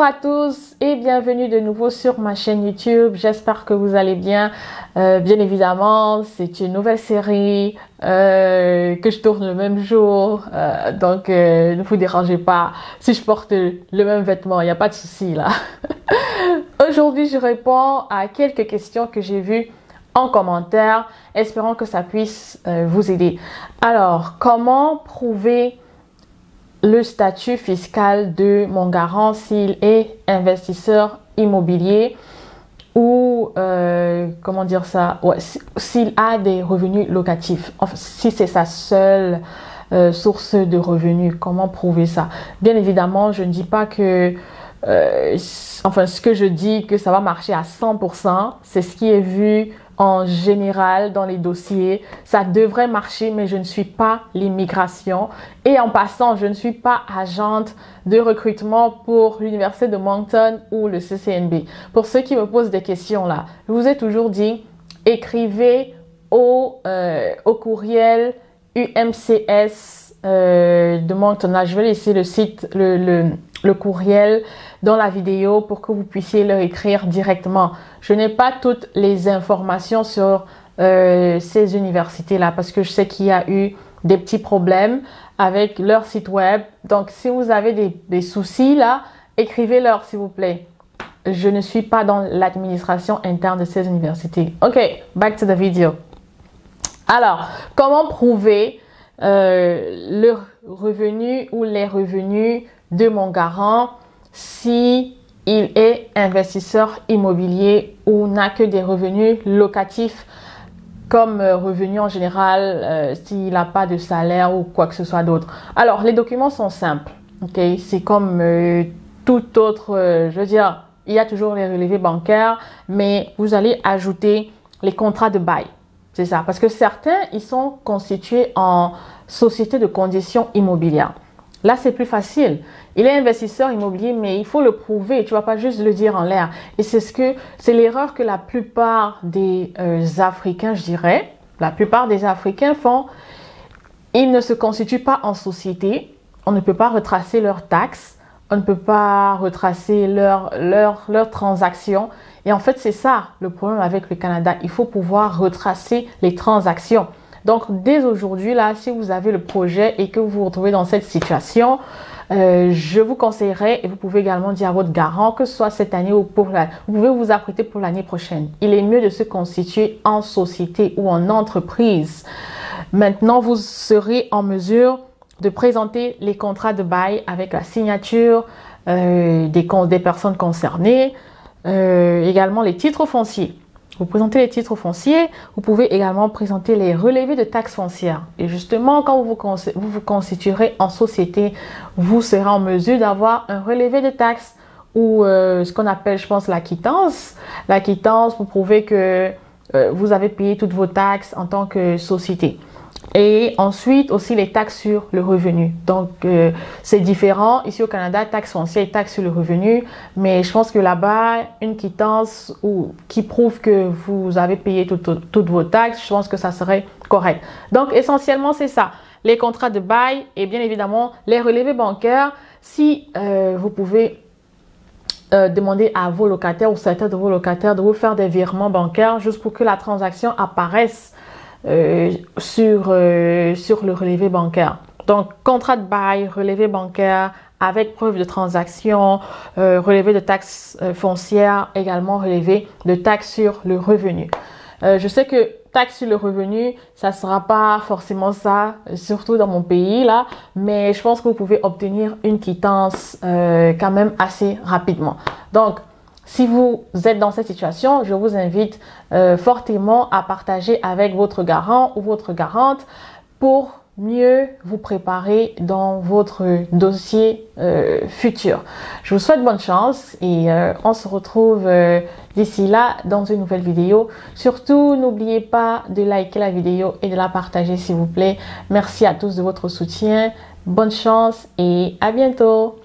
à tous et bienvenue de nouveau sur ma chaîne YouTube. J'espère que vous allez bien. Bien évidemment, c'est une nouvelle série que je tourne le même jour. Donc, ne vous dérangez pas si je porte le même vêtement. Il n'y a pas de souci là. Aujourd'hui, je réponds à quelques questions que j'ai vues en commentaire, espérant que ça puisse vous aider. Alors, comment prouver le statut fiscal de mon garant s'il est investisseur immobilier ou, comment dire ça, ouais, s'il a des revenus locatifs, enfin, si c'est sa seule source de revenus, comment prouver ça? Bien évidemment, je ne dis pas que, enfin, ce que je dis que ça va marcher à 100%, c'est ce qui est vu en général dans les dossiers. Ça devrait marcher, mais je ne suis pas l'immigration. Et en passant, je ne suis pas agente de recrutement pour l'Université de Moncton ou le CCNB. Pour ceux qui me posent des questions là, je vous ai toujours dit, écrivez au courriel UMCS de Moncton. Là, je vais laisser le site, le courriel dans la vidéo pour que vous puissiez leur écrire directement. Je n'ai pas toutes les informations sur ces universités-là parce que je sais qu'il y a eu des petits problèmes avec leur site web. Donc, si vous avez des soucis là, écrivez-leur s'il vous plaît. Je ne suis pas dans l'administration interne de ces universités. Ok, back to the video. Alors, comment prouver le revenu ou les revenus de mon garant si il est investisseur immobilier ou n'a que des revenus locatifs comme revenus en général s'il n'a pas de salaire ou quoi que ce soit d'autre. Alors, les documents sont simples. Okay? C'est comme tout autre, je veux dire, il y a toujours les relevés bancaires, mais vous allez ajouter les contrats de bail. C'est ça, parce que certains, ils sont constitués en société de conditions immobilières. Là, c'est plus facile. Il est investisseur immobilier, mais il faut le prouver. Tu vas pas juste le dire en l'air. Et c'est l'erreur que la plupart des Africains, je dirais, la plupart des Africains font. Ils ne se constituent pas en société. On ne peut pas retracer leurs taxes. On ne peut pas retracer leurs transactions. Et en fait, c'est ça le problème avec le Canada. Il faut pouvoir retracer les transactions. Donc, dès aujourd'hui, là, si vous avez le projet et que vous vous retrouvez dans cette situation, je vous conseillerais, et vous pouvez également dire à votre garant, que ce soit cette année ou vous pouvez vous apprêter pour l'année prochaine. Il est mieux de se constituer en société ou en entreprise. Maintenant, vous serez en mesure de présenter les contrats de bail avec la signature des personnes concernées, également les titres fonciers. Vous présentez les titres fonciers, vous pouvez également présenter les relevés de taxes foncières. Et justement, quand vous vous constituerez en société, vous serez en mesure d'avoir un relevé de taxes ou ce qu'on appelle, je pense, la quittance. La quittance pour prouver que vous avez payé toutes vos taxes en tant que société. Et ensuite, aussi les taxes sur le revenu. Donc, c'est différent. Ici au Canada, taxes foncières et taxes sur le revenu. Mais je pense que là-bas, une quittance qui prouve que vous avez payé toutes vos taxes, je pense que ça serait correct. Donc, essentiellement, c'est ça. Les contrats de bail et bien évidemment, les relevés bancaires. Si vous pouvez demander à vos locataires ou certains de vos locataires de vous faire des virements bancaires juste pour que la transaction apparaisse sur le relevé bancaire. Donc, contrat de bail, relevé bancaire avec preuve de transaction, relevé de taxes foncières, également relevé de taxes sur le revenu. Je sais que taxe sur le revenu, ça sera pas forcément ça, surtout dans mon pays là, mais je pense que vous pouvez obtenir une quittance quand même assez rapidement. Donc, si vous êtes dans cette situation, je vous invite fortement à partager avec votre garant ou votre garante pour mieux vous préparer dans votre dossier futur. Je vous souhaite bonne chance et on se retrouve d'ici là dans une nouvelle vidéo. Surtout, n'oubliez pas de liker la vidéo et de la partager s'il vous plaît. Merci à tous de votre soutien. Bonne chance et à bientôt.